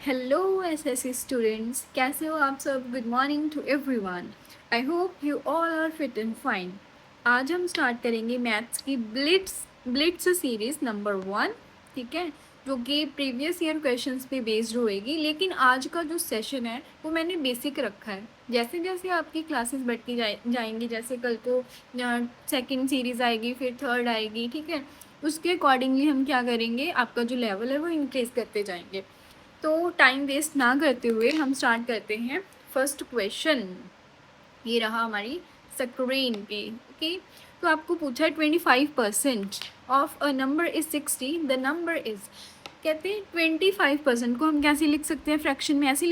Hello SSC students, कैसे हो आप सब। Good morning to everyone. I hope you all are fit and fine. आज हम स्टार्ट करेंगे मैथ्स की ब्लिट्स सीरीज़ नंबर 1। ठीक है, जो कि प्रीवियस ईयर क्वेश्चंस पे बेस्ड होएगी। लेकिन आज का जो सेशन है वो मैंने बेसिक रखा है। जैसे जैसे आपकी क्लासेस बढ़ती जाएंगी, जैसे कल को सेकंड सीरीज़ आएगी, फिर थर्ड आएगी, ठीक है, उसके अकॉर्डिंगली हम क्या करेंगे, आपका जो लेवल है वो इंक्रीज़ करते जाएंगे। तो टाइम वेस्ट ना करते हुए हम स्टार्ट करते हैं फर्स्ट क्वेश्चन। ये रहा हमारी स्क्रीन पे। ओके, तो आपको पूछा है 25% of a number is 60, the number is. कहते हैं 25% को हम कैसे लिख सकते हैं, फ्रैक्शन में ऐसे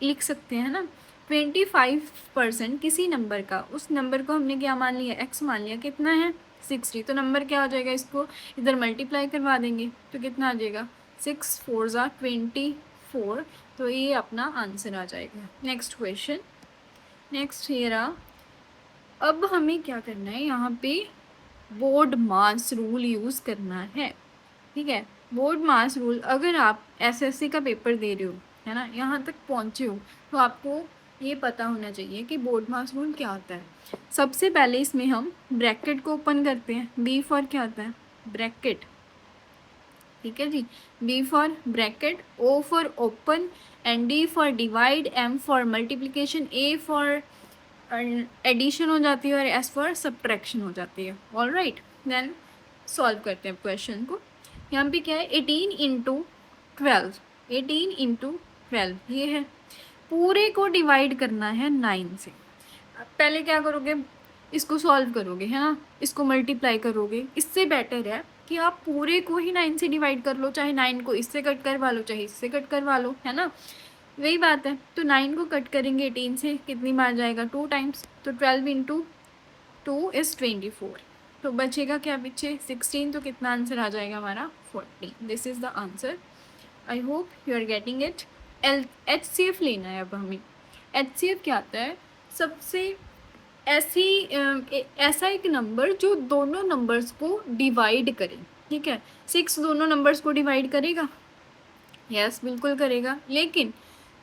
लिख सकते हैं ना। 25% किसी नंबर का, उस नंबर को हमने क्या मान लिया, x मान लिया, कितना है 60। तो नंबर क्या हो जाएगा, इसको इधर मल्टीप्लाई करवा देंगे तो कितना आ जाएगा, 6 4 ज़ा 24। तो ये अपना आंसर आ जाएगा। नेक्स्ट क्वेश्चन, नेक्स्ट ये रहा। अब हमें क्या करना है, यहाँ पे बोर्ड मास रूल यूज़ करना है। ठीक है, बोर्ड मास रूल, अगर आप एसएससी का पेपर दे रहे हो, है ना, यहाँ तक पहुँचे हो, तो आपको ये पता होना चाहिए कि बोर्ड मास रूल क्या होता है। सबसे पहले इसमें हम ब्रैकेट को ओपन करते हैं। बी फॉर क्या होता है, ब्रैकेट। ठीक है जी, B for bracket, O for open, and D for divide, M for multiplication, A for addition हो जाती है, और एस फॉर सब्ट्रैक्शन हो जाती है। ऑल राइट, देन सॉल्व करते हैं क्वेश्चन को। यहाँ पे क्या है, 18 इंटू 12, 18 इंटू 12 ये है। पूरे को डिवाइड करना है 9 से। पहले क्या करोगे, इसको सॉल्व करोगे, है ना, इसको मल्टीप्लाई करोगे। इससे बेटर है कि आप पूरे को ही 9 से डिवाइड कर लो, चाहे 9 को इससे कट करवा लो, चाहे इससे कट करवा लो, है ना, वही बात है। तो 9 को कट करेंगे 18 से, कितनी बार जाएगा, 2 टाइम्स। तो 12 इंटू 2 इज़ 24। तो बचेगा क्या पीछे, 16। तो कितना आंसर आ जाएगा हमारा, 40। This is the answer. I hope you are getting it. HCF लेना है अब हमें। HCF क्या आता है, सबसे ऐसा एक नंबर जो दोनों नंबर्स को डिवाइड करे। ठीक है, 6 दोनों नंबर्स को डिवाइड करेगा, यस बिल्कुल करेगा। लेकिन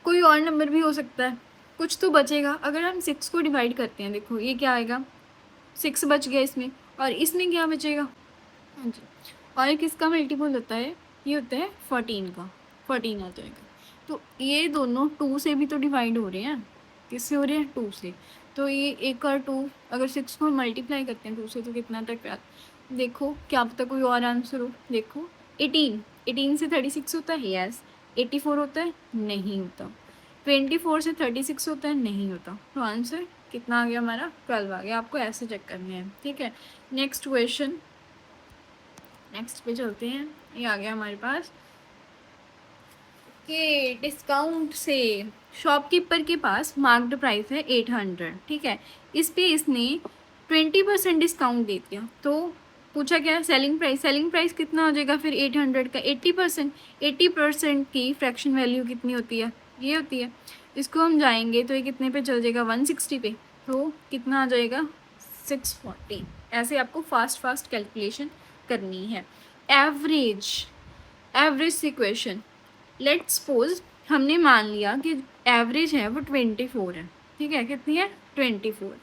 कोई और नंबर भी हो सकता है, कुछ तो बचेगा। अगर हम 6 को डिवाइड करते हैं, देखो ये क्या आएगा, 6 बच गया इसमें, और इसमें क्या बचेगा, हाँ जी, और किसका मल्टीपल होता है, ये होता है 14 का, 14 आ जाएगा। तो ये दोनों 2 से भी तो डिवाइड हो रहे हैं, किससे हो रहे हैं, 2 से। तो ये एक और 2, अगर 6 को मल्टीप्लाई करते हैं 2 से, तो कितना तक, देखो क्या पता कोई और आंसर हो। देखो 18, 18 से 36 होता है, यस। 84 होता है, नहीं होता। 24 से 36 होता है, नहीं होता। तो आंसर कितना आ गया हमारा, 12 आ गया। आपको ऐसे चेक करने हैं, ठीक है। नेक्स्ट क्वेश्चन, नेक्स्ट पे चलते हैं। ये आ गया हमारे पास कि डिस्काउंट से शॉपकीपर के पास मार्क्ड प्राइस है 800, ठीक है। इस पे इसने 20% डिस्काउंट दे दिया। तो पूछा क्या, सेलिंग प्राइस, सेलिंग प्राइस कितना हो जाएगा फिर 800 का 80%। 80% की फ्रैक्शन वैल्यू कितनी होती है, ये होती है। इसको हम जाएंगे तो ये कितने पे चल जाएगा, 160 पे। तो कितना आ जाएगा, 640। ऐसे आपको फास्ट कैलकुलेशन करनी है। Average, average equation, let's suppose हमने मान लिया कि एवरेज है वो 24 है, ठीक है, कितनी है 24।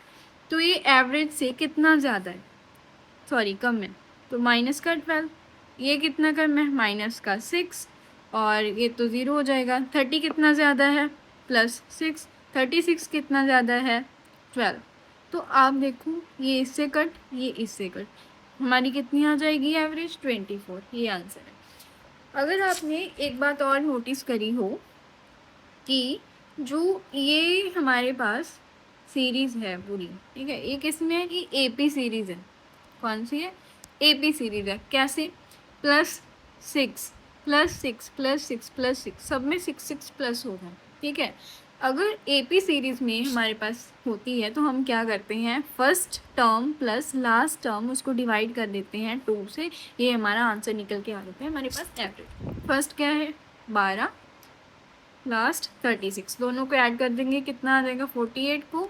तो ये एवरेज से कितना ज़्यादा है, सॉरी कम है, तो माइनस का 12। ये कितना कम है, माइनस का 6, और ये तो 0 हो जाएगा। 30 कितना ज़्यादा है, +6। 36 कितना ज़्यादा है, 12। तो आप देखो ये इससे कट, ये इससे कट, हमारी कितनी आ जाएगी एवरेज, 24। ये आंसर है। अगर आपने एक बात और नोटिस करी हो कि जो ये हमारे पास सीरीज़ है पूरी, ठीक है, ये किसमें है, कि AP सीरीज़ है। कौन सी है, AP सीरीज़ है। कैसे, +6 +6 +6 +6, सब में 6 6 प्लस होगा, ठीक है। अगर AP सीरीज़ में हमारे पास होती है तो हम क्या करते हैं, first term plus last term उसको डिवाइड कर देते हैं 2 से। ये हमारा आंसर निकल के आ जाता है हमारे पास एवरेज। फर्स्ट क्या है 12, लास्ट 36, दोनों को ऐड कर देंगे, कितना आ जाएगा 48 को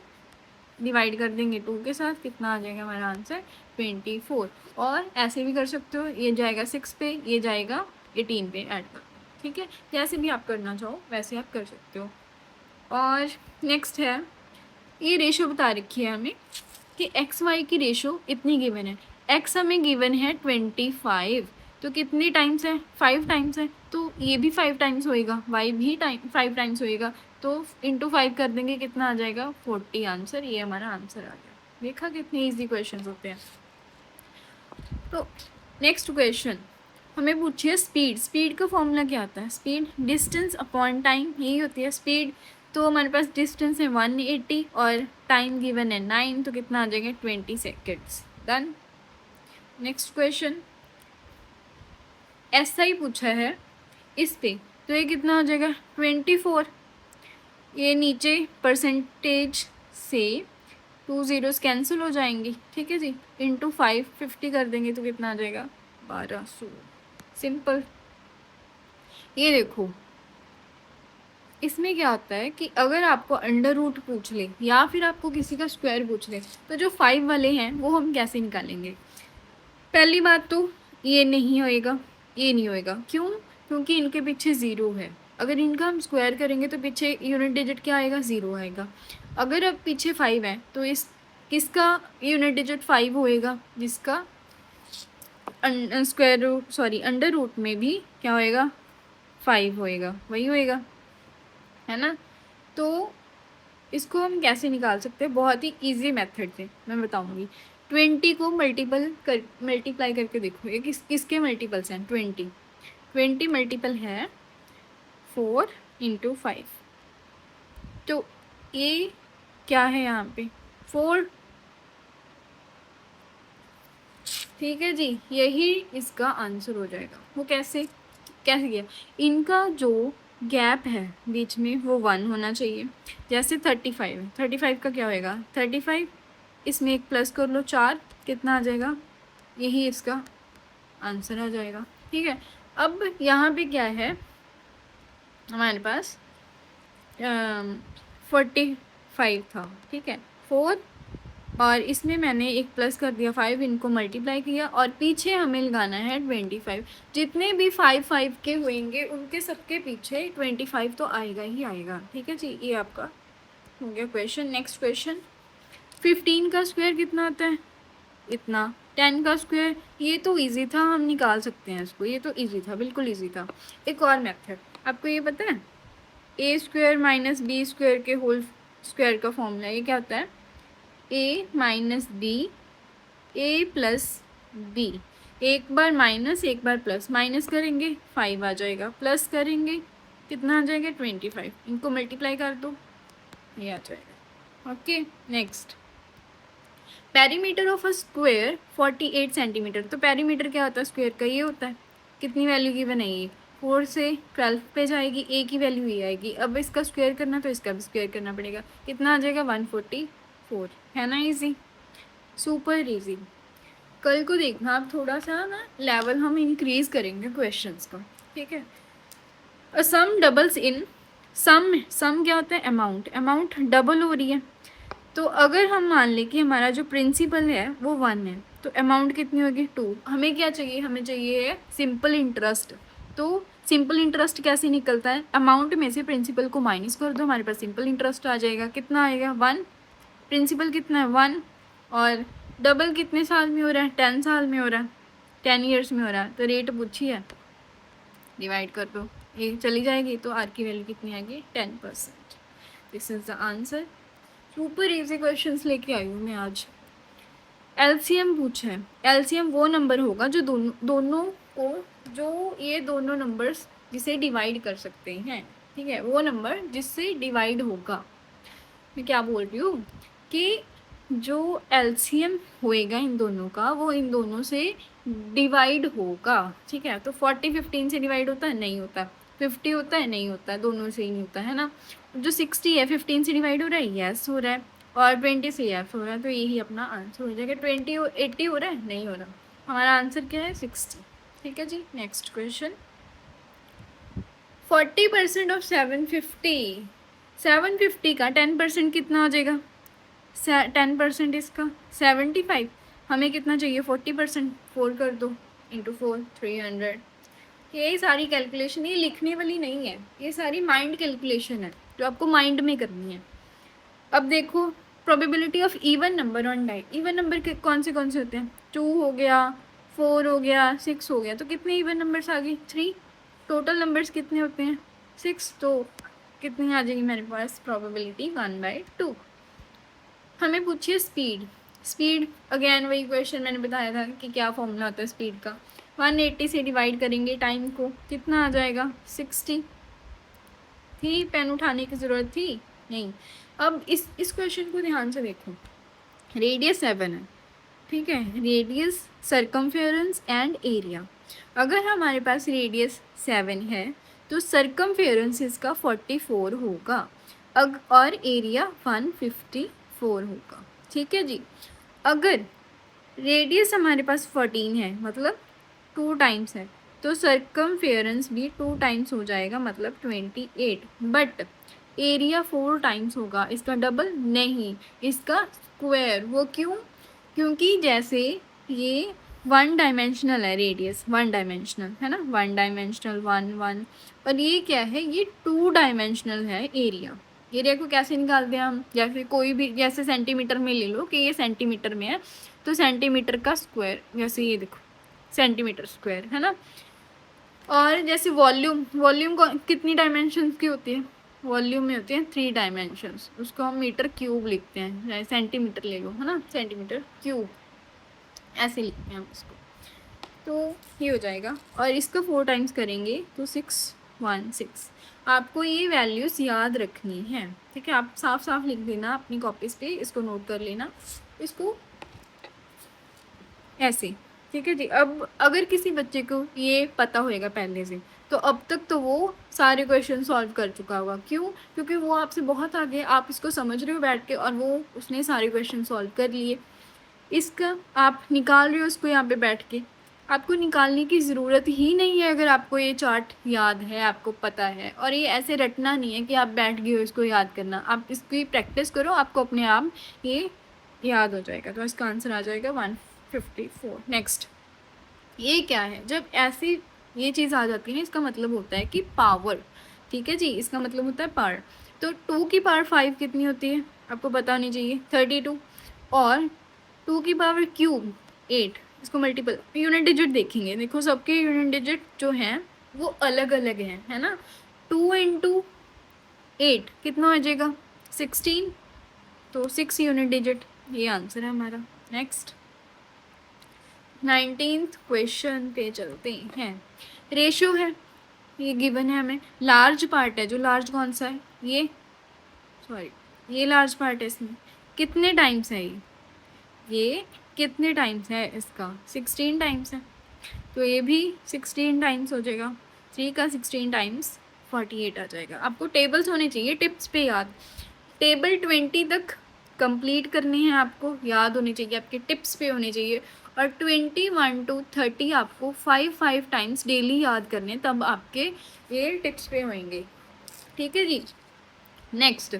डिवाइड कर देंगे 2 के साथ, कितना आ जाएगा हमारा आंसर 24। और ऐसे भी कर सकते हो, ये जाएगा 6 पे, ये जाएगा 18 पे ऐड कर, ठीक है, जैसे भी आप करना चाहो वैसे आप कर सकते हो। और नेक्स्ट है, ये रेशो बता रखी है हमें कि एक्स वाई की रेशो इतनी गिवन है। एक्स हमें गिवन है 25, तो कितनी टाइम्स है, 5 टाइम्स है, तो ये भी 5 टाइम्स होएगा, वाई भी 5 टाइम्स होएगा, तो इंटू 5 कर देंगे, कितना आ जाएगा 40 आंसर। ये हमारा आंसर आ गया। देखा कितने ईजी क्वेश्चन होते हैं। तो नेक्स्ट क्वेश्चन हमें पूछिए स्पीड। स्पीड का फॉर्मूला क्या आता है? स्पीड डिस्टेंस अपॉन टाइम, यही होती है स्पीड। तो हमारे पास डिस्टेंस है 180 और टाइम गिवन है 9, तो कितना आ जाएगा 20 सेकेंड्स। डन। नेक्स्ट क्वेश्चन ऐसा ही पूछा है इस पे, तो ये कितना हो जाएगा 24। ये नीचे परसेंटेज से 2 ज़ीरोस कैंसिल हो जाएंगी, ठीक है जी, इंटू 550 कर देंगे तो कितना आ जाएगा 1200। सिंपल। ये देखो इसमें क्या होता है कि अगर आपको अंडर रूट पूछ ले या फिर आपको किसी का स्क्वायर पूछ ले, तो जो 5 वाले हैं वो हम कैसे निकालेंगे? पहली बात तो ये नहीं होएगा, ये नहीं होएगा। क्यों? क्योंकि इनके पीछे ज़ीरो है। अगर इनका हम स्क्वायर करेंगे तो पीछे यूनिट डिजिट क्या आएगा? ज़ीरो आएगा। अगर अब पीछे 5 है तो इस किसका यूनिट डिजिट 5 होएगा? जिसका square root sorry under root में भी क्या होएगा? 5 होएगा, वही होएगा, है ना। तो इसको हम कैसे निकाल सकते हैं? बहुत ही इजी मेथड से मैं बताऊंगी। 20 को मल्टीप्लाई करके देखो, ये किसके मल्टीपल्स हैं? 20 मल्टीपल है 4 इंटू 5, तो ये क्या है यहाँ पे? 4, ठीक है जी, यही इसका आंसर हो जाएगा। वो कैसे कैसे किया? इनका जो गैप है बीच में वो 1 होना चाहिए। जैसे 35 है, 35 का क्या होएगा? 35 इसमें एक प्लस कर लो 4, कितना आ जाएगा? यही इसका आंसर आ जाएगा, ठीक है। अब यहाँ पे क्या है हमारे पास 45 था, ठीक है, 4 और इसमें मैंने एक प्लस कर दिया 5, इनको मल्टीप्लाई किया और पीछे हमें लगाना है 25। जितने भी 5 के होंगे उनके सबके पीछे 25 तो आएगा ही आएगा, ठीक है जी। ये आपका हो गया क्वेश्चन। नेक्स्ट क्वेश्चन 15 का स्क्वायर कितना आता है? इतना। 10 का स्क्वायर, ये तो इजी था, हम निकाल सकते हैं इसको, ये तो इजी था, बिल्कुल इजी था। एक और मेथड आपको ये पता है, ए स्क्वायर माइनस बी स्क्वायर के होल स्क्वायर का फॉर्मूला ये क्या होता है? ए माइनस बी, ए प्लस बी, एक बार माइनस एक बार प्लस, माइनस करेंगे 5 आ जाएगा, प्लस करेंगे कितना आ जाएगा 25, इनको मल्टीप्लाई कर दो ये आ जाएगा। Okay next perimeter of a square 48 centimetre. तो पेरीमीटर क्या होता है स्क्वायर का? ये होता है। कितनी वैल्यू गिवन है? ये 4 से 12 पे जाएगी, ए की वैल्यू ये आएगी। अब इसका स्क्वायर करना तो इसका भी स्क्वायर करना पड़ेगा, कितना आ जाएगा 144, है ना। Easy, super easy. कल को देखना आप थोड़ा सा ना लेवल हम इंक्रीज करेंगे क्वेश्चंस का, ठीक है। सम डबल्स इन सम क्या होता है? अमाउंट। अमाउंट डबल हो रही है, तो अगर हम मान लें कि हमारा जो प्रिंसिपल है वो 1 है, तो अमाउंट कितनी होगी 2। हमें क्या चाहिए? हमें चाहिए सिंपल इंटरेस्ट। तो सिंपल इंटरेस्ट कैसे निकलता है? अमाउंट में से प्रिंसिपल को माइनस कर दो, हमारे पास सिंपल इंटरेस्ट आ जाएगा। कितना आएगा? 1। प्रिंसिपल कितना है? 1। और डबल कितने साल में हो रहा है? 10 साल में हो रहा है, 10 ईयर्स में हो रहा है। तो रेट पूछी है, डिवाइड कर दो, ये चली जाएगी, तो आर की वैल्यू कितनी आएगी? 10%। This is the answer. Super easy questions लेके आई हूँ मैं आज। एलसीएम पूछा है। एलसीएम वो नंबर होगा जो दोनों को, जो ये दोनों नंबर्स जिसे डिवाइड कर सकते हैं, ठीक है, वो नंबर जिससे डिवाइड होगा। मैं क्या बोल रही हूँ कि जो एलसीएम होएगा इन दोनों का वो इन दोनों से डिवाइड होगा, ठीक है। तो 40 15 से डिवाइड होता है? नहीं होता। 50 होता है? नहीं होता, दोनों से ही नहीं होता, है ना। जो 60 है 15 से डिवाइड हो रहा है? यस हो रहा है। और 20 से एफ हो रहा है, तो यही अपना आंसर हो जाएगा। 20 80 हो रहा है? नहीं हो रहा, हमारा आंसर क्या है? 60, ठीक है जी। नेक्स्ट क्वेश्चन 40% ऑफ 750, 750 का 10% कितना हो जाएगा? 10% इसका 75, हमें कितना चाहिए? 40%, 4 कर दो इंटू 4 300, ये सारी कैलकुलेशन ये लिखने वाली नहीं है, ये सारी माइंड कैलकुलेशन है जो आपको माइंड में करनी है। अब देखो probability of even number on die. Even number के कौन से होते हैं? 2 हो गया, 4 हो गया, 6 हो गया। तो कितने इवन नंबर्स आ गए? 3। टोटल नंबर्स कितने होते हैं? 6। तो कितनी आ जाएगी मेरे पास प्रोबेबिलिटी? 1/2। हमें पूछिए स्पीड। स्पीड अगेन वही क्वेश्चन मैंने बताया था कि क्या फॉर्मूला होता है स्पीड का। 180 से डिवाइड करेंगे टाइम को, कितना आ जाएगा? 60। थी पेन उठाने की ज़रूरत थी? नहीं। अब इस क्वेश्चन को ध्यान से देखो। रेडियस 7 है, ठीक है। Radius, circumference and area. अगर हमारे पास रेडियस 7 है तो सरकमफेरेंस इसका 44 होगा और एरिया 154 होगा, ठीक है जी। अगर रेडियस हमारे पास 14 है मतलब 2 टाइम्स है, तो सरकमफेरेंस भी 2 टाइम्स हो जाएगा मतलब 28। बट एरिया 4 टाइम्स होगा, इसका डबल नहीं, इसका स्क्वायर। वो क्यों? क्योंकि जैसे ये 1 डायमेंशनल है, रेडियस 1 डायमेंशनल है ना, 1 डायमेंशनल 1 1। और ये क्या है? ये 2 डायमेंशनल है एरिया। एरिया को कैसे निकालते हैं हम? जैसे कोई भी, जैसे सेंटीमीटर में ले लो कि ये सेंटीमीटर में है, तो सेंटीमीटर का स्क्वायर, जैसे ये देखो सेंटीमीटर स्क्वायर है ना। और जैसे वॉल्यूम, वॉल्यूम को कितनी डायमेंशंस की होती है? वॉल्यूम में होती है 3 डायमेंशंस, उसको हम मीटर क्यूब लिखते हैं। सेंटीमीटर ले लो है ना, सेंटीमीटर क्यूब ऐसे लिखते हैं हम इसको। तो ये हो जाएगा और इसका 4 टाइम्स करेंगे तो 616। आपको ये वैल्यूज़ याद रखनी है, ठीक है। आप साफ साफ लिख देना अपनी कॉपीज़ पे, इसको नोट कर लेना इसको ऐसे, ठीक है जी। अब अगर किसी बच्चे को ये पता होएगा पहले से, तो अब तक तो वो सारे क्वेश्चन सॉल्व कर चुका होगा। क्यों? क्योंकि वो आपसे बहुत आगे, आप इसको समझ रहे हो बैठ के और वो उसने सारे क्वेश्चन सॉल्व कर लिए। इसका आप निकाल रहे हो उसको यहाँ पे बैठ के, आपको निकालने की ज़रूरत ही नहीं है अगर आपको ये चार्ट याद है, आपको पता है। और ये ऐसे रटना नहीं है कि आप बैठ गए हो इसको याद करना, आप इसकी प्रैक्टिस करो, आपको अपने आप ये याद हो जाएगा। तो इसका आंसर आ जाएगा 154। नेक्स्ट, ये क्या है? जब ऐसी ये चीज़ आ जाती है इसका मतलब होता है कि पावर, ठीक है जी, इसका मतलब होता है पावर। तो 2 की पावर 5 कितनी होती है? आपको पता होनी चाहिए, 32। और 2 की पावर क्यूब 8, इसको मल्टीपल यूनिट डिजिट देखेंगे। देखो सबके यूनिट डिजिट जो हैं वो अलग अलग हैं, है ना। 2 इंटू 8 कितना हो जाएगा? 16। तो 6 यूनिट डिजिट, ये आंसर है हमारा। नेक्स्ट 19th क्वेश्चन पे चलते हैं। रेशियो है, ये गिवन है हमें। लार्ज पार्ट है, जो लार्ज कौन सा है? ये लार्ज पार्ट है। इसमें कितने टाइम्स है ये कितने टाइम्स है इसका? 16 टाइम्स है, तो ये भी 16 टाइम्स हो जाएगा। 3 का 16 टाइम्स 48 आ जाएगा। आपको टेबल्स होने चाहिए टिप्स पे याद। टेबल 20 तक कंप्लीट करनी है, आपको याद होनी चाहिए, आपके टिप्स पे होने चाहिए। और 21 to 30 आपको 5 टाइम्स डेली याद करने, तब आपके ये टिप्स पे होंगे, ठीक है जी। नेक्स्ट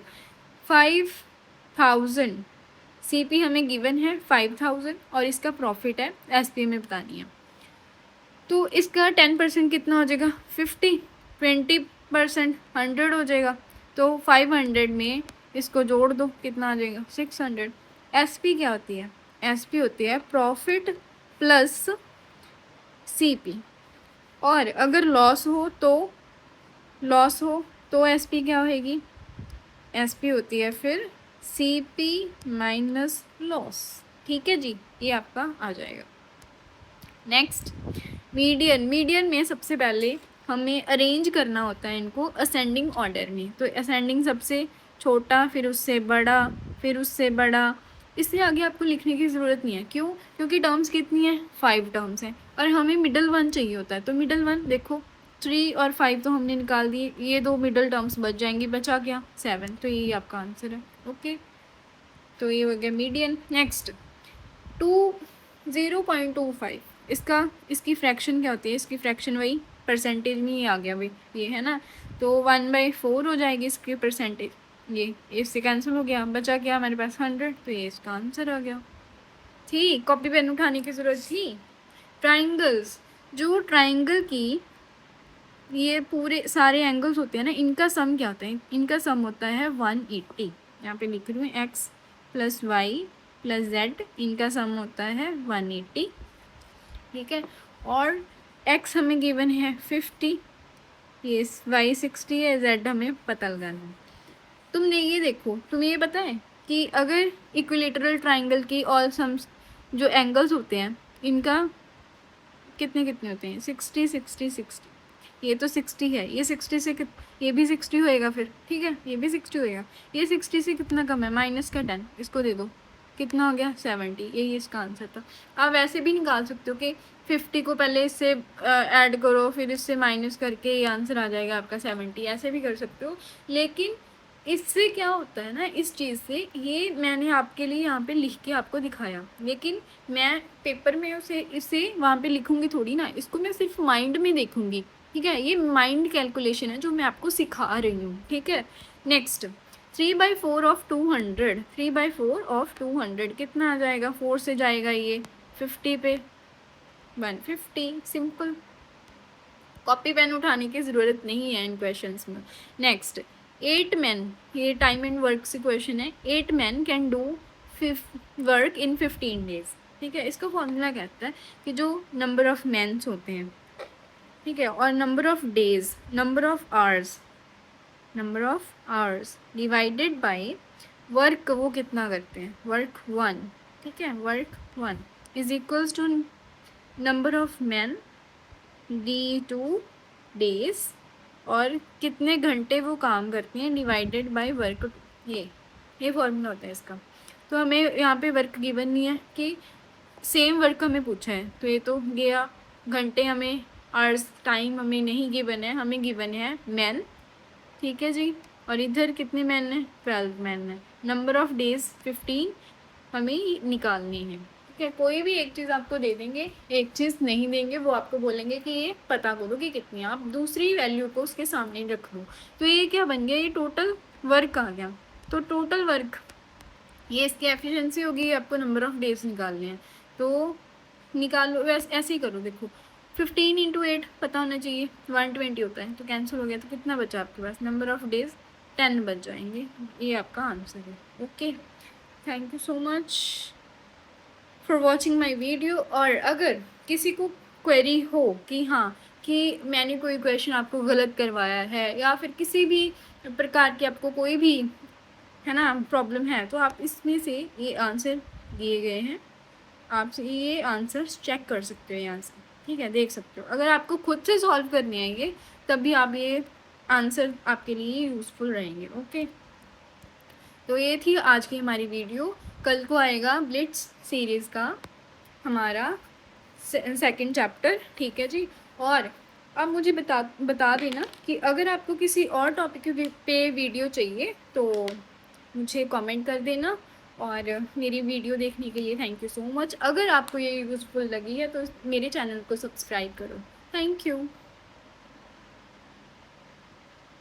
5000 सीपी हमें गिवन है 5000 और इसका प्रॉफिट है एसपी में बतानी है। तो इसका 10% कितना हो जाएगा? 50। 20% 100 हो जाएगा। तो 500 में इसको जोड़ दो, कितना आ जाएगा? 600। एसपी क्या होती है? एसपी होती है प्रॉफिट प्लस सीपी। और अगर लॉस हो तो एसपी क्या होएगी? एसपी होती है फिर सीपी माइनस लॉस, ठीक है जी, ये आपका आ जाएगा। Next median. मीडियन में सबसे पहले हमें अरेंज करना होता है इनको असेंडिंग ऑर्डर में। तो असेंडिंग सबसे छोटा, फिर उससे बड़ा, फिर उससे बड़ा, इससे आगे आपको लिखने की ज़रूरत नहीं है। क्यों? क्योंकि टर्म्स कितनी है? 5 टर्म्स हैं और हमें मिडल वन चाहिए होता है। तो मिडल वन देखो 3 और 5 तो हमने निकाल दिए, ये 2 मिडल टर्म्स बच जाएंगी, बचा क्या? 7। तो यही आपका आंसर है। ओके, तो ये हो गया मीडियन। नेक्स्ट 0.25, इसकी फ्रैक्शन क्या होती है? इसकी फ्रैक्शन वही परसेंटेज में ही आ गया भाई, ये है ना। तो 1/4 हो जाएगी इसकी परसेंटेज। ये इससे कैंसिल हो गया, बचा क्या हमारे पास? 100। तो ये इसका आंसर आ गया। ठीक, कॉपी पेन उठाने की ज़रूरत थी। ट्राइंगल्स, जो ट्राइंगल की ये पूरे सारे एंगल्स होते हैं ना, इनका सम क्या होता है, इनका सम होता है 180। यहाँ पे लिख रही हूँ x plus y plus z, इनका सम होता है 180। ठीक है, और x हमें गिवन है 50, ये y 60 है, z हमें पता लगाना है। तुमने ये देखो, तुम्हें ये पता है कि अगर इक्विलेटरल ट्राइंगल की ऑल सम्स जो एंगल्स होते हैं इनका कितने कितने होते हैं, 60 60 60। ये तो 60 है, ये 60 से ये भी 60 होएगा फिर, ठीक है, ये भी 60 होएगा। ये 60 से कितना कम है, माइनस का 10, इसको दे दो, कितना हो गया 70। यही इसका आंसर था। आप वैसे भी निकाल सकते हो कि 50 को पहले इससे ऐड करो, फिर इससे माइनस करके ये आंसर आ जाएगा आपका 70, ऐसे भी कर सकते हो। लेकिन इससे क्या होता है ना, इस चीज़ से, ये मैंने आपके लिए यहाँ पे लिख के आपको दिखाया, लेकिन मैं पेपर में इसे वहाँ पे लिखूँगी थोड़ी ना, इसको मैं सिर्फ माइंड में देखूँगी। ठीक है, ये माइंड कैलकुलेशन है जो मैं आपको सिखा रही हूँ। ठीक है, नेक्स्ट 3/4 ऑफ 200, 3/4 ऑफ 200 कितना आ जाएगा, 4 से जाएगा ये 50 पे 150। सिंपल, कॉपी पेन उठाने की ज़रूरत नहीं है इन क्वेश्चंस में। नेक्स्ट 8 मैन, ये टाइम एंड वर्क से क्वेश्चन है। 8 man can do work in 15 days. ठीक है, इसका फॉर्मूला कहता है कि जो नंबर ऑफ मैन्स होते हैं, ठीक है, और number of days, number of hours divided by work, वो कितना करते हैं, वर्क 1। ठीक है, work 1 is equals to number of man D2 days, और कितने घंटे वो काम करती हैं डिवाइडेड बाय वर्क। ये फॉर्मूला होता है इसका। तो हमें यहाँ पे वर्क गिवन नहीं है कि सेम वर्क हमें पूछा है, तो ये तो गया। घंटे हमें, आवर्स, टाइम हमें नहीं गिवन है, हमें गिवन है मैन। ठीक है जी, और इधर कितने मैन है, 12 मैन है। नंबर ऑफ डेज 15 हमें निकालनी है। ठीक है, कोई भी एक चीज़ आपको दे देंगे, एक चीज़ नहीं देंगे, वो आपको बोलेंगे कि ये पता करो कि कितनी, आप दूसरी वैल्यू को उसके सामने रख लो। तो ये क्या बन गया, ये टोटल वर्क आ गया। तो टोटल वर्क, ये इसकी एफिशिएंसी होगी, आपको नंबर ऑफ डेज निकालने हैं, तो निकालो। वैसे ऐसे ही करो, देखो 15 × 8 पता होना चाहिए, 120 होता है, तो कैंसिल हो गया, तो कितना बचा आपके पास, नंबर ऑफ डेज 10 बच जाएंगे। ये आपका आंसर है। Okay, thank you so much for watching my video. और अगर किसी को क्वेरी हो कि हाँ, कि मैंने कोई क्वेश्चन आपको गलत करवाया है, या फिर किसी भी प्रकार की आपको कोई भी, है ना, प्रॉब्लम है, तो आप इसमें से ये आंसर दिए गए हैं, आप ये आंसर्स चेक कर सकते हो यहाँ से। ठीक है, देख सकते हो। अगर आपको खुद से सॉल्व करने आएंगे तभी आप ये आंसर आपके लिए यूज़फुल रहेंगे। ओके, तो ये थी आज की हमारी वीडियो। कल को आएगा ब्लिट्स सीरीज़ का हमारा सेकंड चैप्टर। ठीक है जी, और अब मुझे बता देना कि अगर आपको किसी और टॉपिक पे वीडियो चाहिए तो मुझे कमेंट कर देना। और मेरी वीडियो देखने के लिए थैंक यू सो मच। अगर आपको ये यूज़फुल लगी है तो मेरे चैनल को सब्सक्राइब करो। Thank you.